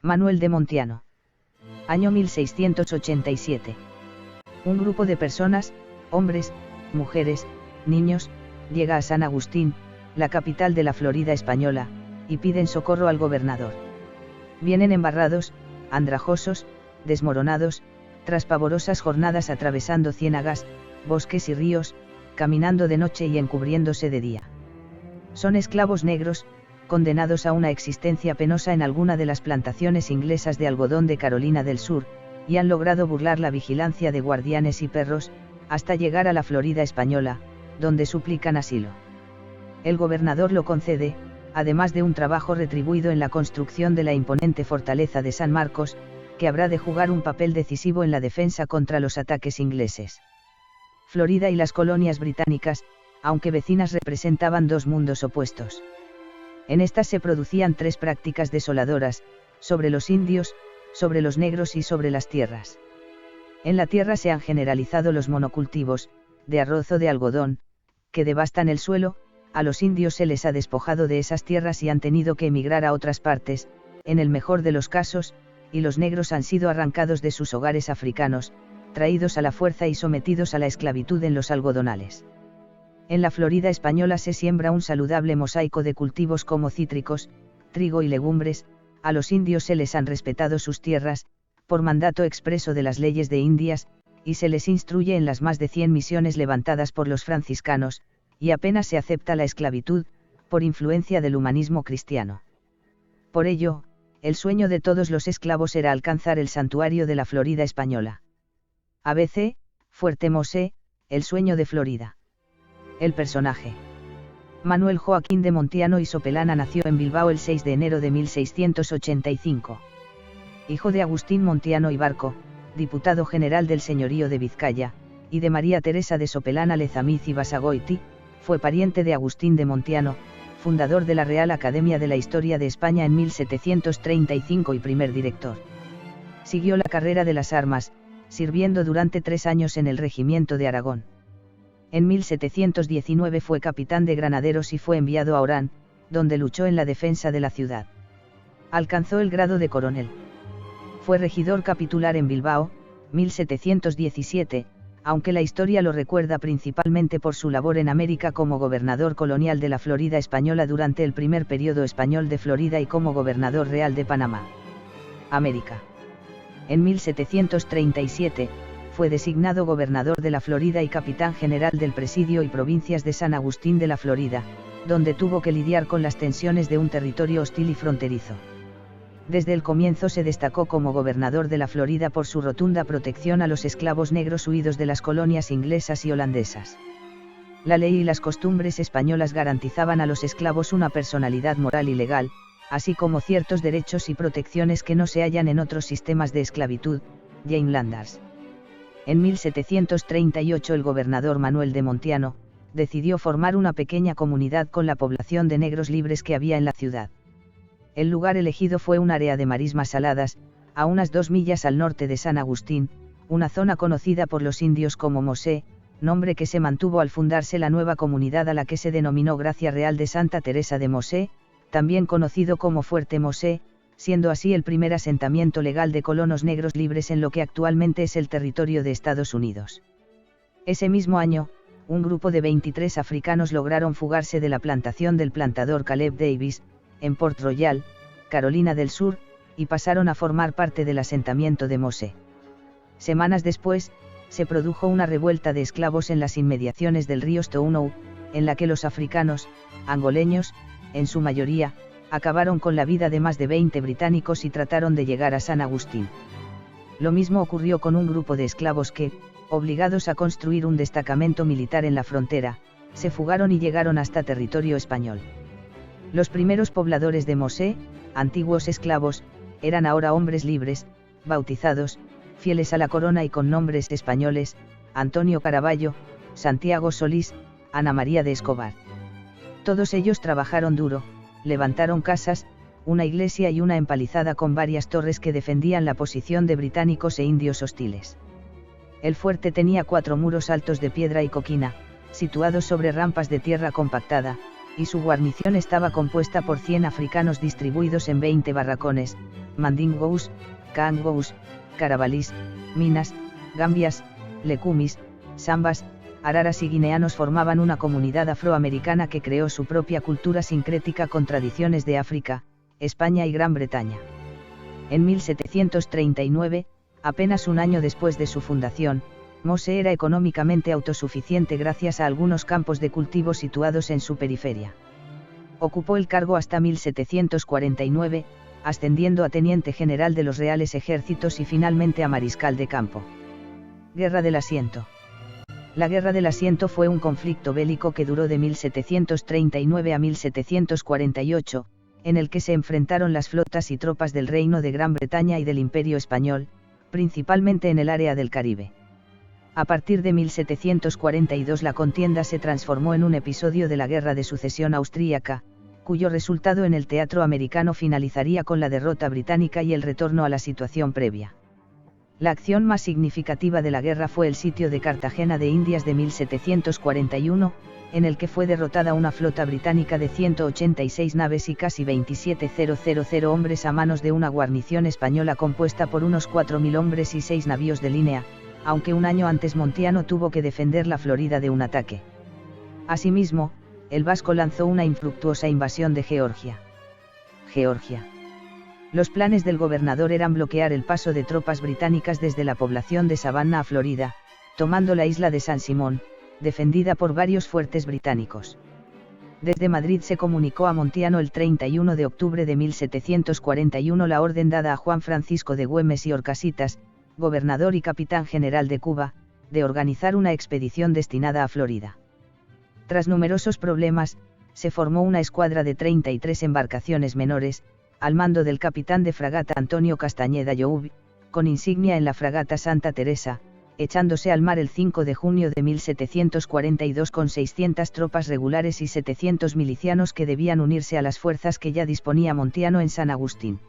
Manuel de Montiano. Año 1687. Un grupo de personas, hombres, mujeres, niños, llega a San Agustín, la capital de la Florida española, y piden socorro al gobernador. Vienen embarrados, andrajosos, desmoronados, tras pavorosas jornadas atravesando ciénagas, bosques y ríos, caminando de noche y encubriéndose de día. Son esclavos negros, condenados a una existencia penosa en alguna de las plantaciones inglesas de algodón de Carolina del Sur, y han logrado burlar la vigilancia de guardianes y perros, hasta llegar a la Florida española, donde suplican asilo. El gobernador lo concede, además de un trabajo retribuido en la construcción de la imponente fortaleza de San Marcos, que habrá de jugar un papel decisivo en la defensa contra los ataques ingleses. Florida y las colonias británicas, aunque vecinas, representaban dos mundos opuestos. En estas se producían tres prácticas desoladoras, sobre los indios, sobre los negros y sobre las tierras. En la tierra se han generalizado los monocultivos, de arroz o de algodón, que devastan el suelo. A los indios se les ha despojado de esas tierras y han tenido que emigrar a otras partes, en el mejor de los casos, y los negros han sido arrancados de sus hogares africanos, traídos a la fuerza y sometidos a la esclavitud en los algodonales. En la Florida española se siembra un saludable mosaico de cultivos como cítricos, trigo y legumbres. A los indios se les han respetado sus tierras, por mandato expreso de las leyes de Indias, y se les instruye en las más de 100 misiones levantadas por los franciscanos, y apenas se acepta la esclavitud, por influencia del humanismo cristiano. Por ello, el sueño de todos los esclavos era alcanzar el santuario de la Florida española. ABC, Fuerte Mosé, el sueño de Florida. El personaje. Manuel Joaquín de Montiano y Sopelana nació en Bilbao el 6 de enero de 1685. Hijo de Agustín Montiano y Barco, diputado general del señorío de Vizcaya, y de María Teresa de Sopelana Lezamiz y Basagoiti, fue pariente de Agustín de Montiano, fundador de la Real Academia de la Historia de España en 1735 y primer director. Siguió la carrera de las armas, sirviendo durante 3 años en el regimiento de Aragón. En 1719 fue capitán de granaderos y fue enviado a Orán, donde luchó en la defensa de la ciudad. Alcanzó el grado de coronel. Fue regidor capitular en Bilbao, 1717, aunque la historia lo recuerda principalmente por su labor en América como gobernador colonial de la Florida española durante el primer período español de Florida y como gobernador real de Panamá. América. En 1737, fue designado gobernador de la Florida y capitán general del Presidio y Provincias de San Agustín de la Florida, donde tuvo que lidiar con las tensiones de un territorio hostil y fronterizo. Desde el comienzo se destacó como gobernador de la Florida por su rotunda protección a los esclavos negros huidos de las colonias inglesas y holandesas. La ley y las costumbres españolas garantizaban a los esclavos una personalidad moral y legal, así como ciertos derechos y protecciones que no se hallan en otros sistemas de esclavitud. Jane Landers. En 1738 el gobernador Manuel de Montiano, decidió formar una pequeña comunidad con la población de negros libres que había en la ciudad. El lugar elegido fue un área de marismas saladas, a unas 2 millas al norte de San Agustín, una zona conocida por los indios como Mosé, nombre que se mantuvo al fundarse la nueva comunidad a la que se denominó Gracia Real de Santa Teresa de Mosé, también conocido como Fuerte Mosé, siendo así el primer asentamiento legal de colonos negros libres en lo que actualmente es el territorio de Estados Unidos. Ese mismo año, un grupo de 23 africanos lograron fugarse de la plantación del plantador Caleb Davis, en Port Royal, Carolina del Sur, y pasaron a formar parte del asentamiento de Mosé. Semanas después, se produjo una revuelta de esclavos en las inmediaciones del río Stounou, en la que los africanos, angoleños, en su mayoría, acabaron con la vida de más de 20 británicos y trataron de llegar a San Agustín. Lo mismo ocurrió con un grupo de esclavos que, obligados a construir un destacamento militar en la frontera, se fugaron y llegaron hasta territorio español. Los primeros pobladores de Mosé, antiguos esclavos, eran ahora hombres libres, bautizados, fieles a la corona y con nombres españoles: Antonio Caraballo, Santiago Solís, Ana María de Escobar. Todos ellos trabajaron duro, levantaron casas, una iglesia y una empalizada con varias torres que defendían la posición de británicos e indios hostiles. El fuerte tenía 4 muros altos de piedra y coquina, situados sobre rampas de tierra compactada, y su guarnición estaba compuesta por 100 africanos distribuidos en 20 barracones, mandingos, kaangos, carabalís, minas, gambias, lecumis, sambas, araras y guineanos formaban una comunidad afroamericana que creó su propia cultura sincrética con tradiciones de África, España y Gran Bretaña. En 1739, apenas un año después de su fundación, Mose era económicamente autosuficiente gracias a algunos campos de cultivo situados en su periferia. Ocupó el cargo hasta 1749, ascendiendo a teniente general de los Reales Ejércitos y finalmente a mariscal de campo. Guerra del Asiento. La Guerra del Asiento fue un conflicto bélico que duró de 1739 a 1748, en el que se enfrentaron las flotas y tropas del Reino de Gran Bretaña y del Imperio Español, principalmente en el área del Caribe. A partir de 1742 la contienda se transformó en un episodio de la Guerra de Sucesión Austríaca, cuyo resultado en el teatro americano finalizaría con la derrota británica y el retorno a la situación previa. La acción más significativa de la guerra fue el sitio de Cartagena de Indias de 1741, en el que fue derrotada una flota británica de 186 naves y casi 27.000 hombres a manos de una guarnición española compuesta por unos 4.000 hombres y 6 navíos de línea, aunque un año antes Montiano tuvo que defender la Florida de un ataque. Asimismo, el Vasco lanzó una infructuosa invasión de Georgia. Georgia. Los planes del gobernador eran bloquear el paso de tropas británicas desde la población de Savannah a Florida, tomando la isla de San Simón, defendida por varios fuertes británicos. Desde Madrid se comunicó a Montiano el 31 de octubre de 1741 la orden dada a Juan Francisco de Güemes y Horcasitas, gobernador y capitán general de Cuba, de organizar una expedición destinada a Florida. Tras numerosos problemas, se formó una escuadra de 33 embarcaciones menores, al mando del capitán de fragata Antonio Castañeda Youb, con insignia en la fragata Santa Teresa, echándose al mar el 5 de junio de 1742 con 600 tropas regulares y 700 milicianos que debían unirse a las fuerzas que ya disponía Montiano en San Agustín.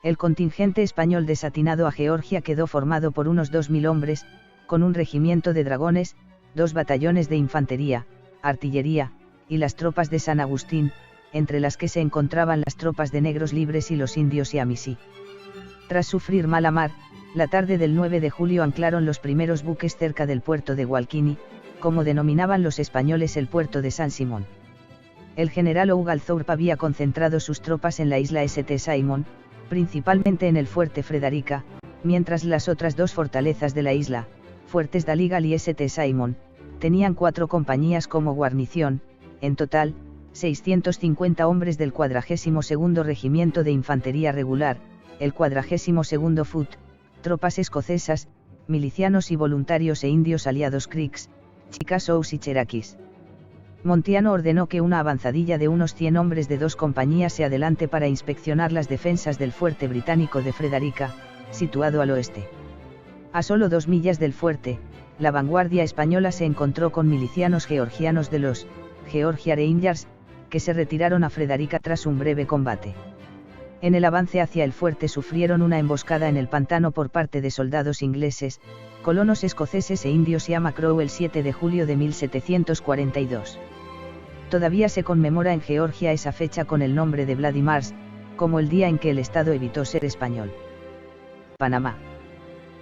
El contingente español desatinado a Georgia quedó formado por unos 2.000 hombres, con un regimiento de dragones, 2 batallones de infantería, artillería, y las tropas de San Agustín, entre las que se encontraban las tropas de negros libres y los indios Yamisí. Tras sufrir mala mar, la tarde del 9 de julio anclaron los primeros buques cerca del puerto de Gualquini, como denominaban los españoles el puerto de San Simón. El general Oglethorpe había concentrado sus tropas en la isla St. Simon, principalmente en el fuerte Frederica, mientras las otras 2 fortalezas de la isla, fuertes Daligal y St. Simon, tenían 4 compañías como guarnición, en total, 650 hombres del 42º Regimiento de Infantería Regular, el 42º Foot, tropas escocesas, milicianos y voluntarios e indios aliados Creeks, Chickasaws y Cherokees. Montiano ordenó que una avanzadilla de unos 100 hombres de 2 compañías se adelante para inspeccionar las defensas del fuerte británico de Frederica, situado al oeste. A solo 2 millas del fuerte, la vanguardia española se encontró con milicianos georgianos de los Georgia Rangers, que se retiraron a Frederica tras un breve combate. En el avance hacia el fuerte sufrieron una emboscada en el pantano por parte de soldados ingleses, colonos escoceses e indios Yamacrow el 7 de julio de 1742. Todavía se conmemora en Georgia esa fecha con el nombre de Bloody Mars, como el día en que el Estado evitó ser español. Panamá.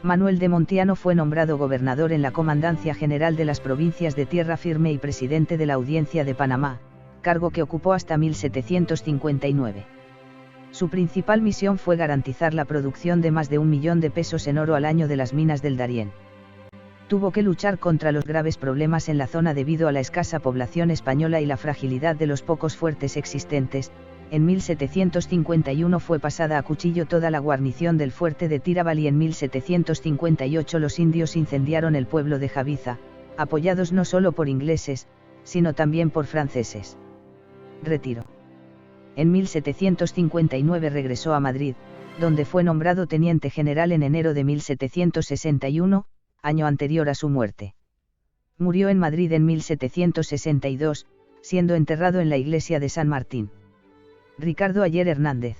Manuel de Montiano fue nombrado gobernador en la Comandancia General de las Provincias de Tierra Firme y presidente de la Audiencia de Panamá, cargo que ocupó hasta 1759. Su principal misión fue garantizar la producción de más de 1 millón de pesos en oro al año de las minas del Darién. Tuvo que luchar contra los graves problemas en la zona debido a la escasa población española y la fragilidad de los pocos fuertes existentes. En 1751 fue pasada a cuchillo toda la guarnición del fuerte de Tirábal y en 1758 los indios incendiaron el pueblo de Jabiza, apoyados no solo por ingleses, sino también por franceses. Retiro. En 1759 regresó a Madrid, donde fue nombrado teniente general en enero de 1761, año anterior a su muerte. Murió en Madrid en 1762, siendo enterrado en la iglesia de San Martín. Ricardo Ayer Hernández.